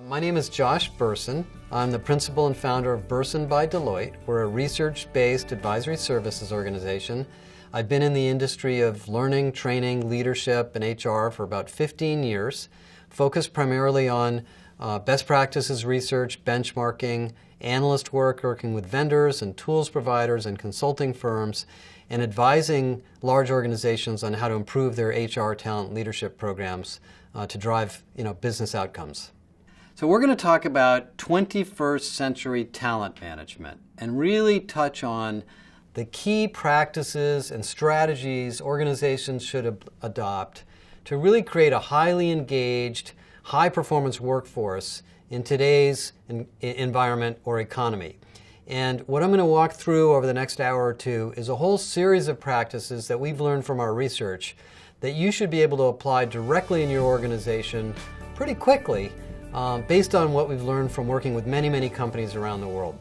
My name is Josh Burson. I'm the principal and founder of Burson by Deloitte. We're a research-based advisory services organization. I've been in the industry of learning, training, leadership, and HR for about 15 years, focused primarily on best practices research, benchmarking, analyst work, working with vendors and tools providers and consulting firms, and advising large organizations on how to improve their HR talent leadership programs to drive business outcomes. So we're going to talk about 21st century talent management and really touch on the key practices and strategies organizations should adopt to really create a highly engaged, high-performance workforce in today's environment or economy. And what I'm going to walk through over the next hour or two is a whole series of practices that we've learned from our research that you should be able to apply directly in your organization pretty quickly based on what we've learned from working with many, many companies around the world.